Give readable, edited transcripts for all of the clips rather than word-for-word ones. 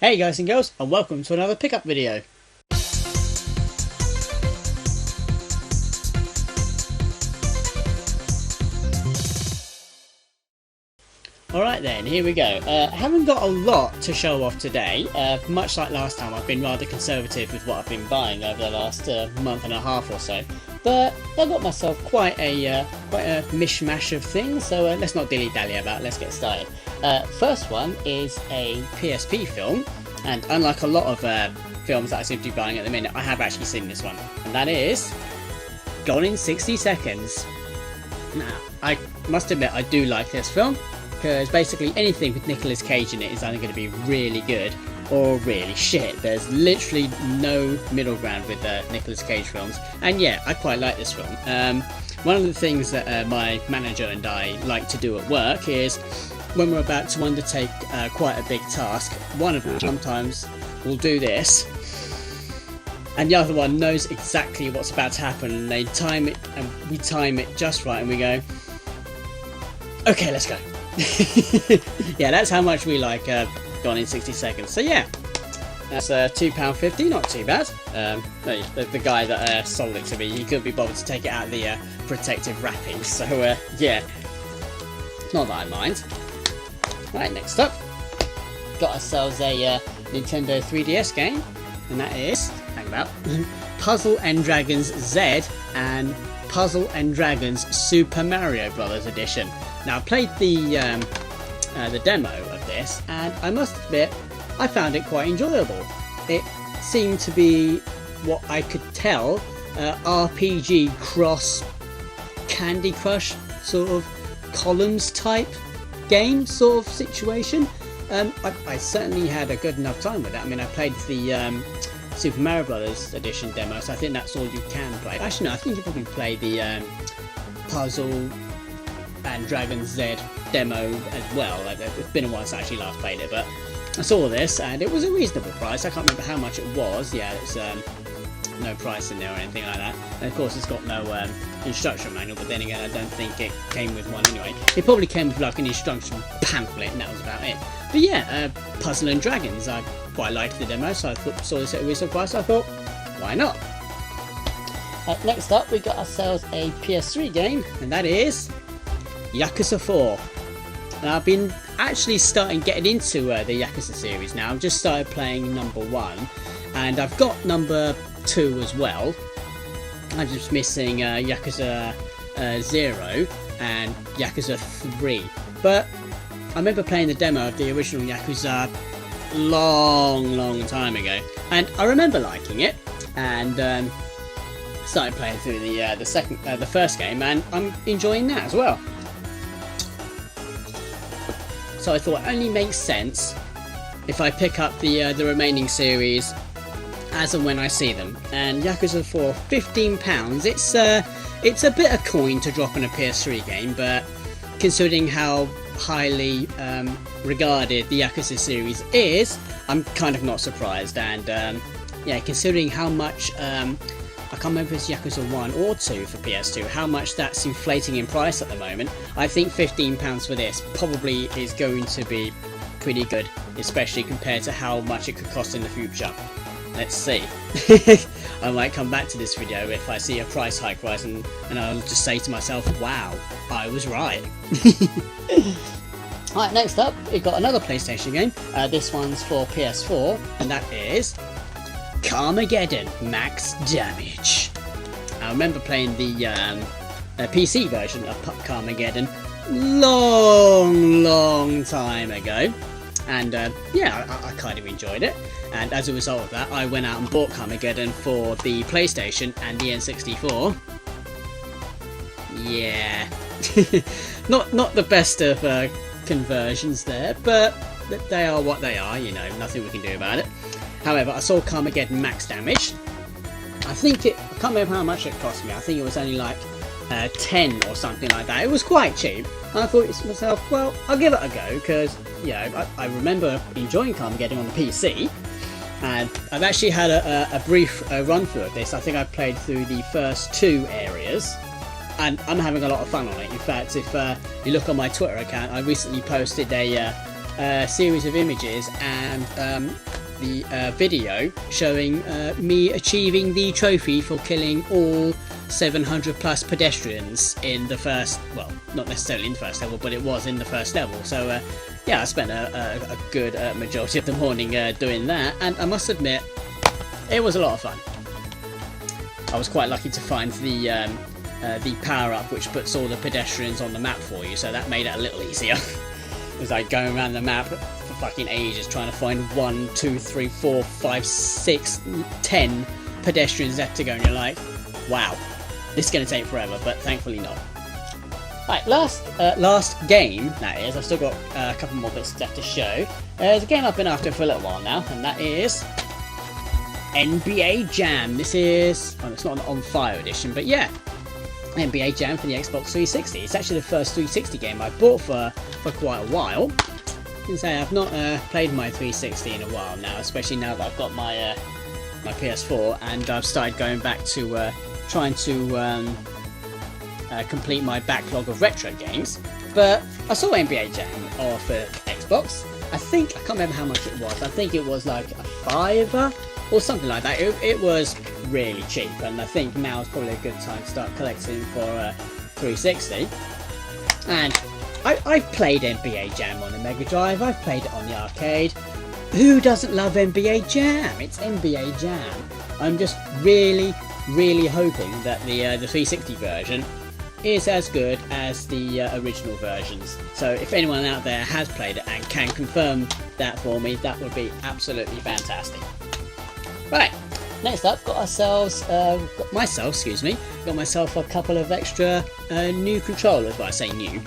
Hey guys and girls, and welcome to another pickup video. Alright then, here we go. Haven't got a lot to show off today. Much like last time, I've been rather conservative with what I've been buying over the last month and a half or so. But I got myself quite a mishmash of things, so let's not dilly-dally about it, let's get started. First one is a PSP film, and unlike a lot of films that I seem to be buying at the minute, I have actually seen this one, and that is Gone in 60 Seconds. Now, I must admit I do like this film, because basically anything with Nicolas Cage in it is either going to be really good or really shit. There's literally no middle ground with Nicolas Cage films, and yeah, I quite like this film. One of the things that my manager and I like to do at work is when we're about to undertake quite a big task, one of us sometimes will do this, and the other one knows exactly what's about to happen, and they time it, and we time it just right, and we go, okay, let's go. Yeah, that's how much we like Gone in 60 Seconds. So yeah, that's £2.50, not too bad. The guy that sold it to me, he couldn't be bothered to take it out of the protective wrapping, so yeah, not that I mind. Right, next up, got ourselves a Nintendo 3DS game, and that is, hang about, Puzzle and Dragons Z and Puzzle and Dragons Super Mario Bros. Edition. Now, I played the demo of this, and I must admit, I found it quite enjoyable. It seemed to be what I could tell, RPG cross Candy Crush sort of columns type game sort of situation. I certainly had a good enough time with it. I mean, I played the Super Mario Bros. Edition demo, so I think that's all you can play. Actually, no, I think you probably play the Puzzle and Dragon Z demo as well. Like, it's been a while since I actually last played it, but I saw this and it was a reasonable price. I can't remember how much it was. Yeah, it's no price in there or anything like that. And of course, it's got no instruction manual, but then again, I don't think it came with one anyway. It probably came with like an instruction pamphlet, and that was about it. But yeah, Puzzle and Dragons, I quite liked the demo, so I saw this at a reasonable price, so I thought, why not? Next up, we got ourselves a PS3 game, and that is Yakuza 4. Now, I've been actually getting into the Yakuza series now. I've just started playing number 1, and I've got number 2 as well. I'm just missing Yakuza 0 and Yakuza 3. But I remember playing the demo of the original Yakuza long time ago, and I remember liking it, and started playing through the first game, and I'm enjoying that as well. So I thought it only makes sense if I pick up the remaining series as and when I see them. And Yakuza 4, £15. It's a bit of coin to drop in a PS3 game, but considering how highly regarded the Yakuza series is, I'm kind of not surprised. And yeah, considering how much I can't remember if it's Yakuza 1 or 2 for PS2, how much that's inflating in price at the moment, I think £15 for this probably is going to be pretty good, especially compared to how much it could cost in the future. Let's see. I might come back to this video if I see a price hike rise, and I'll just say to myself, wow, I was right. Alright, next up, we've got another PlayStation game. This one's for PS4, and that is Carmageddon Max Damage. I remember playing the PC version of Carmageddon long time ago, and yeah, I kind of enjoyed it. And as a result of that, I went out and bought Carmageddon for the PlayStation and the N64. Yeah, not the best of conversions there, but they are what they are. You know, nothing we can do about it. However, I saw Carmageddon Max Damage. I can't remember how much it cost me. I think it was only like 10 or something like that. It was quite cheap. And I thought to myself, well, I'll give it a go, because, you know, I remember enjoying Carmageddon on the PC. And I've actually had a brief run through of this. I think I played through the first 2 areas, and I'm having a lot of fun on it. In fact, if you look on my Twitter account, I recently posted a series of images and the video showing me achieving the trophy for killing all 700 plus pedestrians in the first, well, not necessarily in the first level, but it was in the first level. So yeah, I spent a good majority of the morning doing that, and I must admit, it was a lot of fun. I was quite lucky to find the power-up which puts all the pedestrians on the map for you, so that made it a little easier. It was like going around the map for fucking ages trying to find 1, 2, 3, 4, 5, 6, 10 pedestrians left to go, and you're like, wow, this is going to take forever, but thankfully not. Right, last game, that is. I've still got a couple more bits left to show. There's a game I've been after for a little while now, and that is NBA Jam. This is, well, it's not an On Fire edition, but yeah, NBA Jam for the Xbox 360. It's actually the first 360 game I bought for quite a while. I can say I've not played my 360 in a while now, especially now that I've got my my PS4, and I've started going back to trying to complete my backlog of retro games. But I saw NBA Jam off Xbox. I can't remember how much it was. I think it was like a $5 or something like that. It was really cheap, and I think now is probably a good time to start collecting for 360. And I've played NBA Jam on the Mega Drive. I've played it on the arcade. Who doesn't love NBA Jam? It's NBA Jam. I'm just really hoping that the 360 version is as good as the original versions. So if anyone out there has played it and can confirm that for me, that would be absolutely fantastic. Right, next up, got myself a couple of extra new controllers. Well, I say new.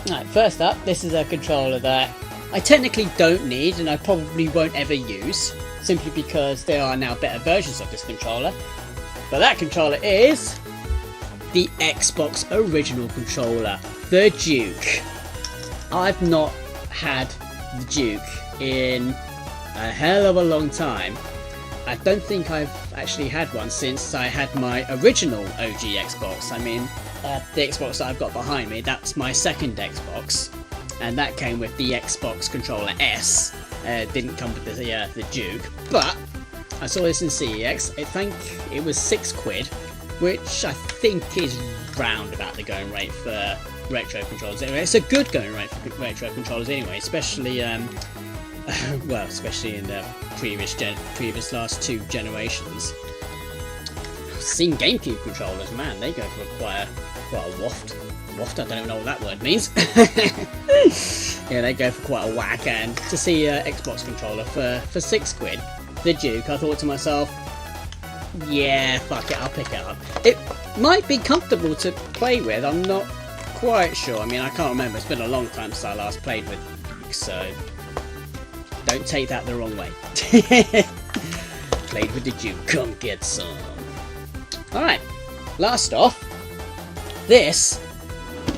Right, first up, this is a controller that I technically don't need, and I probably won't ever use, simply because there are now better versions of this controller. But that controller is the Xbox original controller, the Duke. I've not had the Duke in a hell of a long time. I don't think I've actually had one since I had my original OG Xbox. I mean, the Xbox that I've got behind me, that's my second Xbox, and that came with the Xbox controller S. Didn't come with the Duke, but I saw this in CEX. I think it was £6, which I think is round about the going rate for retro controllers. Anyway, it's a good going rate for retro controllers anyway, especially well, especially in the previous last two generations. I've seen GameCube controllers, man, they go for quite a waft. Waft, I don't even know what that word means. Yeah, they go for quite a whack, and to see an Xbox controller for £6, the Duke, I thought to myself, yeah, fuck it, I'll pick it up. It might be comfortable to play with, I'm not quite sure. I mean, I can't remember, it's been a long time since I last played with Duke, so don't take that the wrong way. Played with the Duke, come get some. Alright, last off, this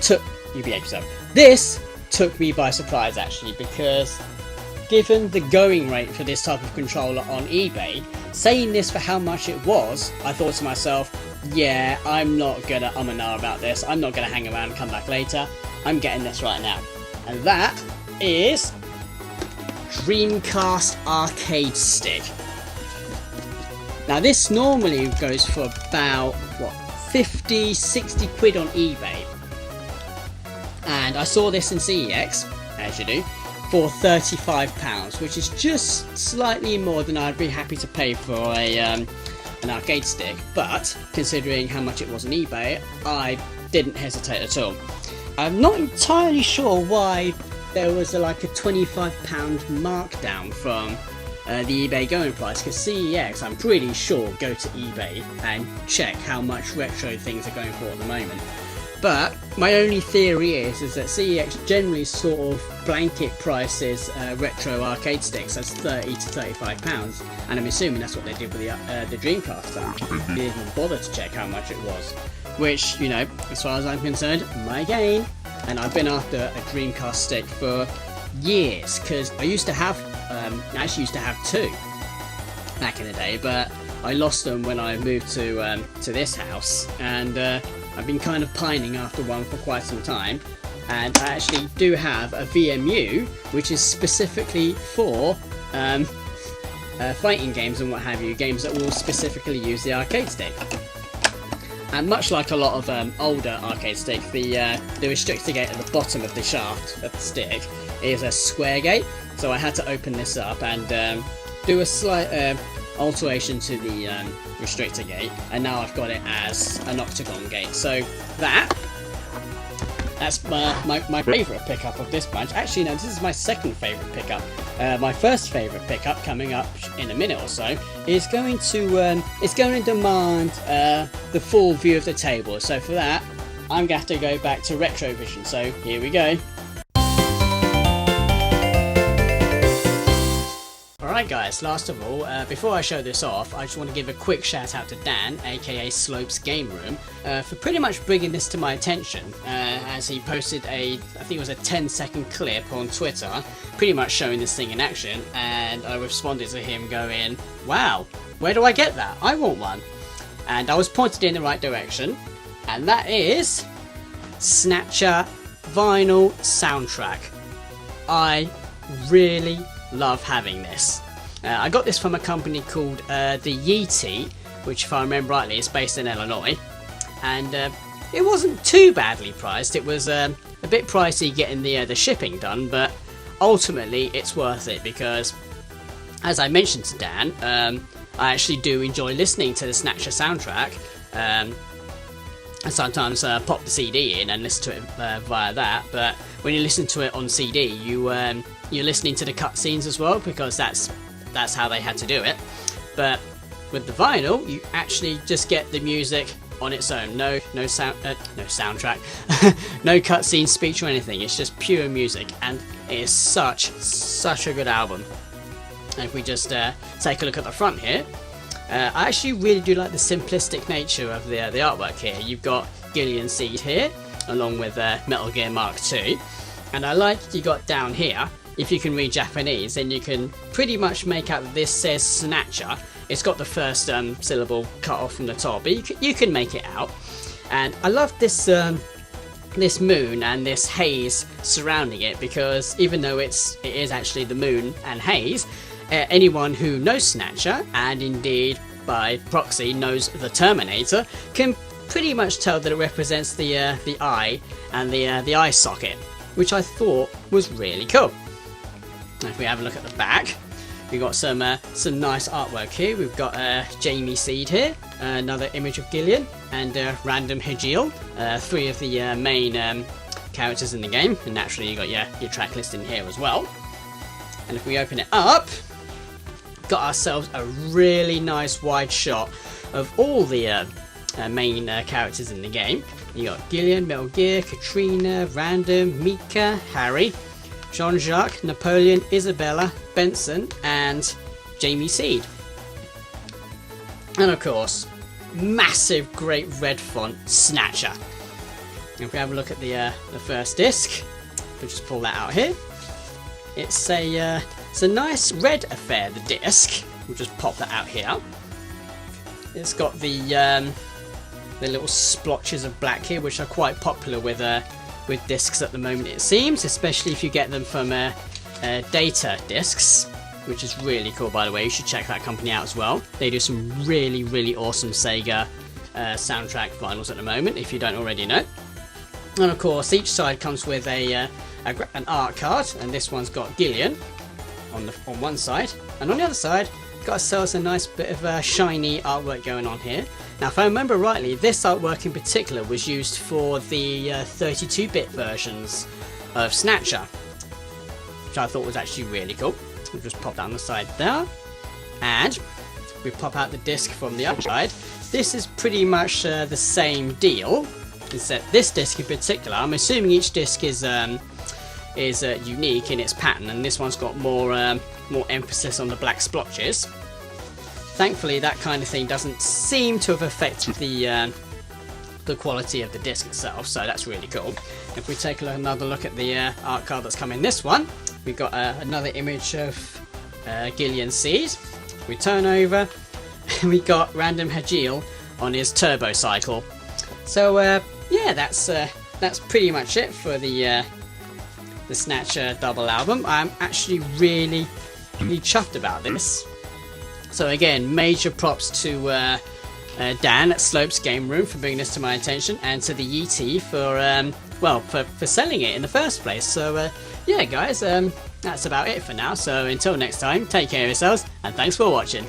took me by surprise actually, because given the going rate for this type of controller on eBay, saying this for how much it was, I thought to myself, yeah, I'm not gonna and ah about this, I'm not gonna hang around and come back later, I'm getting this right now. And that is Dreamcast arcade stick. Now this normally goes for about, what, 50, 60 quid on eBay. And I saw this in CEX, as you do, for £35, which is just slightly more than I'd be happy to pay for an arcade stick. But considering how much it was on eBay, I didn't hesitate at all. I'm not entirely sure why there was like a £25 markdown from the eBay going price, because CEX, I'm pretty sure, go to eBay and check how much retro things are going for at the moment. But my only theory is that CEX generally sort of blanket prices retro arcade sticks as £30 to £35, and I'm assuming that's what they did with the Dreamcast. I didn't even bother to check how much it was, which, you know, as far as I'm concerned, my gain. And I've been after a Dreamcast stick for years, because I used to have, I actually used to have two back in the day, but I lost them when I moved to this house, and I've been kind of pining after one for quite some time. and I actually do have a VMU which is specifically for fighting games and what have you, games that will specifically use the arcade stick. And much like a lot of older arcade stick, the restrictor gate at the bottom of the shaft of the stick is a square gate, so I had to open this up and do a slight alteration to the restrictor gate, and now I've got it as an octagon gate. So that's my favourite pickup of this bunch. Actually, no, this is my second favourite pickup. My first favourite pickup, coming up in a minute or so, is going to demand the full view of the table. So for that, I'm going to have to go back to Retrovision. So here we go. Alright guys, last of all, before I show this off, I just want to give a quick shout out to Dan, aka Slopes Game Room, for pretty much bringing this to my attention, as he posted I think it was a 10-second clip on Twitter, pretty much showing this thing in action, and I responded to him going, wow, where do I get that? I want one. And I was pointed in the right direction, and that is Snatcher Vinyl Soundtrack. I really love having this. I got this from a company called the Yeti, which, if I remember rightly, is based in Illinois, and it wasn't too badly priced. It was a bit pricey getting the shipping done, but ultimately it's worth it because, as I mentioned to Dan, I actually do enjoy listening to the Snatcher soundtrack. I sometimes pop the CD in and listen to it via that, but when you listen to it on CD, you're listening to the cutscenes as well, because that's how they had to do it. But with the vinyl, you actually just get the music on its own. No soundtrack, no cutscene, speech or anything. It's just pure music, and it is such a good album. And if we just take a look at the front here, I actually really do like the simplistic nature of the artwork here. You've got Gillian Seed here, along with Metal Gear Mark II, and I like you got down here. If you can read Japanese, then you can pretty much make out that this says Snatcher. It's got the first syllable cut off from the top, but you can make it out. And I love this this moon and this haze surrounding it, because even though it is actually the moon and haze, anyone who knows Snatcher, and indeed by proxy knows the Terminator, can pretty much tell that it represents the eye and the eye socket, which I thought was really cool. If we have a look at the back, we've got some nice artwork here. We've got Jamie Seed here, another image of Gillian, and Random Hajil, three of the main characters in the game, and naturally you got your track list in here as well. And if we open it up, got ourselves a really nice wide shot of all the main characters in the game. You got Gillian, Metal Gear, Katrina, Random, Mika, Harry, Jean-Jacques, Napoleon, Isabella, Benson, and Jamie Seed. And of course, massive great red font, Snatcher. And if we have a look at the first disc, we'll just pull that out here. It's a nice red affair, the disc. We'll just pop that out here. It's got the little splotches of black here, which are quite popular with discs at the moment, it seems, especially if you get them from Data Discs, which is really cool, by the way. You should check that company out as well. They do some really awesome Sega soundtrack vinyls at the moment, if you don't already know. And of course, each side comes with an art card, and this one's got Gillian on one side, and on the other side, got ourselves a nice bit of shiny artwork going on here. Now, if I remember rightly, this artwork in particular was used for the 32-bit versions of Snatcher, which I thought was actually really cool. We'll just pop that on the side there, and we pop out the disc from the other side. This is pretty much the same deal, except this disc in particular, I'm assuming each disc is unique in its pattern, and this one's got more emphasis on the black splotches. Thankfully, that kind of thing doesn't seem to have affected the quality of the disc itself, so that's really cool. If we take another look at the art card that's come in this one, we've got another image of Gillian Seed. We turn over, and we got Random Hajil on his turbo cycle. So yeah, that's that's pretty much it for the Snatcher double album. I'm actually really chuffed about this. So again, major props to Dan at Slopes Game Room for bringing this to my attention, and to the Yeti for selling it in the first place. So yeah guys, that's about it for now. So until next time, take care of yourselves, and thanks for watching.